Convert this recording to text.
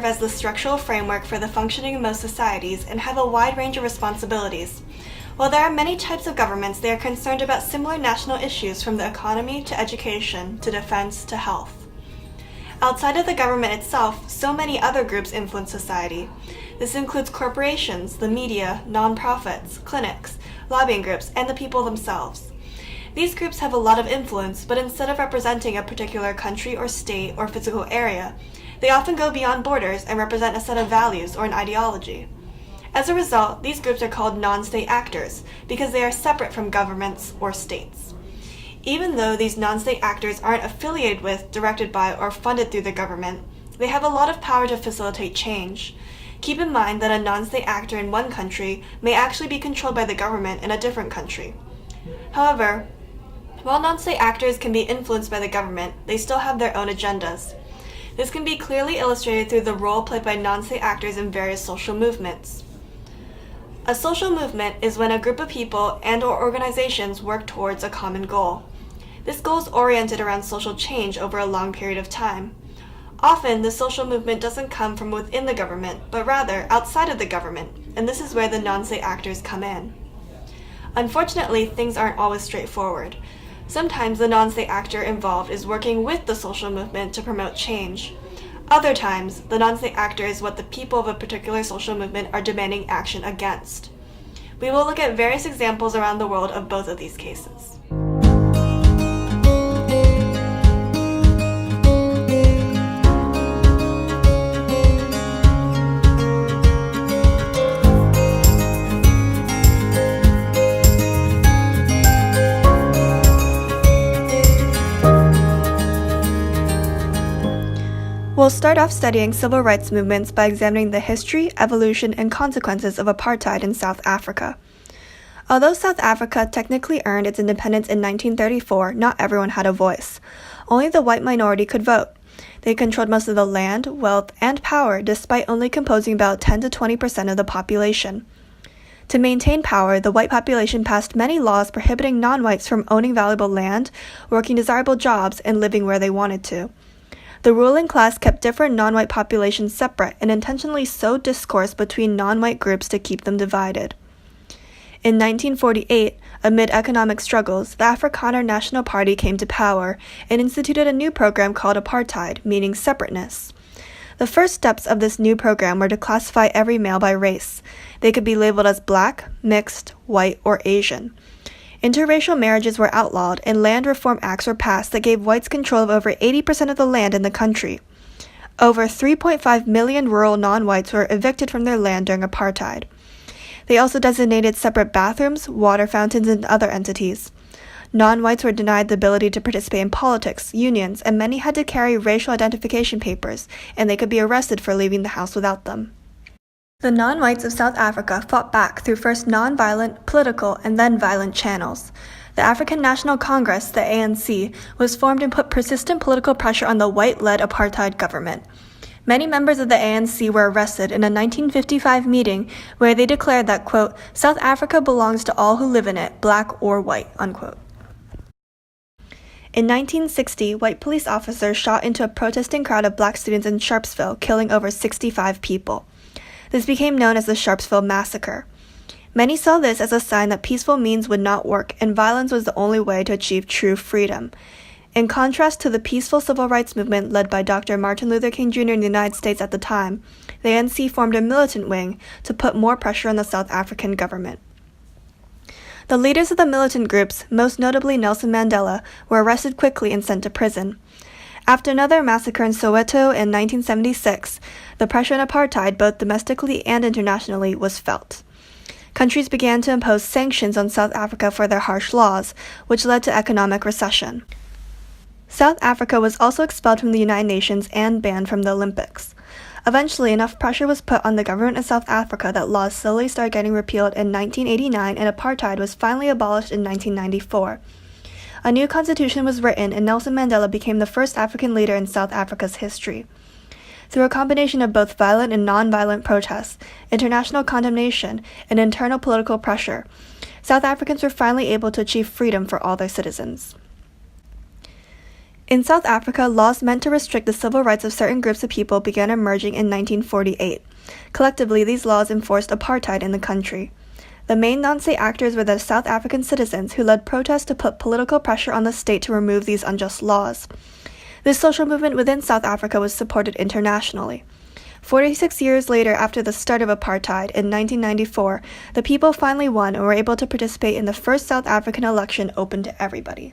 as the structural framework for the functioning of most societies and have a wide range of responsibilities. While there are many types of governments, they are concerned about similar national issues from the economy to education to defense to health. Outside of the government itself, so many other groups influence society. This includes corporations, the media, nonprofits, clinics, lobbying groups, and the people themselves. These groups have a lot of influence, but instead of representing a particular country or state or physical area, they often go beyond borders and represent a set of values or an ideology. As a result, these groups are called non-state actors because they are separate from governments or states. Even though these non-state actors aren't affiliated with, directed by, or funded through the government, they have a lot of power to facilitate change. Keep in mind that a non-state actor in one country may actually be controlled by the government in a different country. However, while non-state actors can be influenced by the government, they still have their own agendas. This can be clearly illustrated through the role played by non-state actors in various social movements. A social movement is when a group of people and/or organizations work towards a common goal. This goal is oriented around social change over a long period of time. Often, the social movement doesn't come from within the government, but rather outside of the government, and this is where the non-state actors come in. Unfortunately, things aren't always straightforward. Sometimes the non-state actor involved is working with the social movement to promote change. Other times, the non-state actor is what the people of a particular social movement are demanding action against. We will look at various examples around the world of both of these cases. We'll start off studying civil rights movements by examining the history, evolution, and consequences of apartheid in South Africa. Although South Africa technically earned its independence in 1934, not everyone had a voice. Only the white minority could vote. They controlled most of the land, wealth, and power, despite only composing about 10 to 20% of the population. To maintain power, the white population passed many laws prohibiting non-whites from owning valuable land, working desirable jobs, and living where they wanted to. The ruling class kept different non-white populations separate and intentionally sowed discourse between non-white groups to keep them divided. In 1948, amid economic struggles, the Afrikaner National Party came to power and instituted a new program called apartheid, meaning separateness. The first steps of this new program were to classify every male by race. They could be labeled as black, mixed, white, or Asian. Interracial marriages were outlawed, and land reform acts were passed that gave whites control of over 80% of the land in the country. Over 3.5 million rural non-whites were evicted from their land during apartheid. They also designated separate bathrooms, water fountains, and other entities. Non-whites were denied the ability to participate in politics, unions, and many had to carry racial identification papers, and they could be arrested for leaving the house without them. The non-whites of South Africa fought back through first non-violent, political, and then violent channels. The African National Congress, the ANC, was formed and put persistent political pressure on the white-led apartheid government. Many members of the ANC were arrested in a 1955 meeting where they declared that, quote, South Africa belongs to all who live in it, black or white, unquote. In 1960, white police officers shot into a protesting crowd of black students in Sharpeville, killing over 65 people. This became known as the Sharpeville Massacre. Many saw this as a sign that peaceful means would not work and violence was the only way to achieve true freedom. In contrast to the peaceful civil rights movement led by Dr. Martin Luther King Jr. in the United States at the time, the ANC formed a militant wing to put more pressure on the South African government. The leaders of the militant groups, most notably Nelson Mandela, were arrested quickly and sent to prison. After another massacre in Soweto in 1976, the pressure on apartheid, both domestically and internationally, was felt. Countries began to impose sanctions on South Africa for their harsh laws, which led to economic recession. South Africa was also expelled from the United Nations and banned from the Olympics. Eventually, enough pressure was put on the government of South Africa that laws slowly started getting repealed in 1989 and apartheid was finally abolished in 1994. A new constitution was written and Nelson Mandela became the first African leader in South Africa's history. Through a combination of both violent and non-violent protests, international condemnation, and internal political pressure, South Africans were finally able to achieve freedom for all their citizens. In South Africa, laws meant to restrict the civil rights of certain groups of people began emerging in 1948. Collectively, these laws enforced apartheid in the country. The main non-state actors were the South African citizens who led protests to put political pressure on the state to remove these unjust laws. This social movement within South Africa was supported internationally. 46 years later, after the start of apartheid in 1994, the people finally won and were able to participate in the first South African election open to everybody.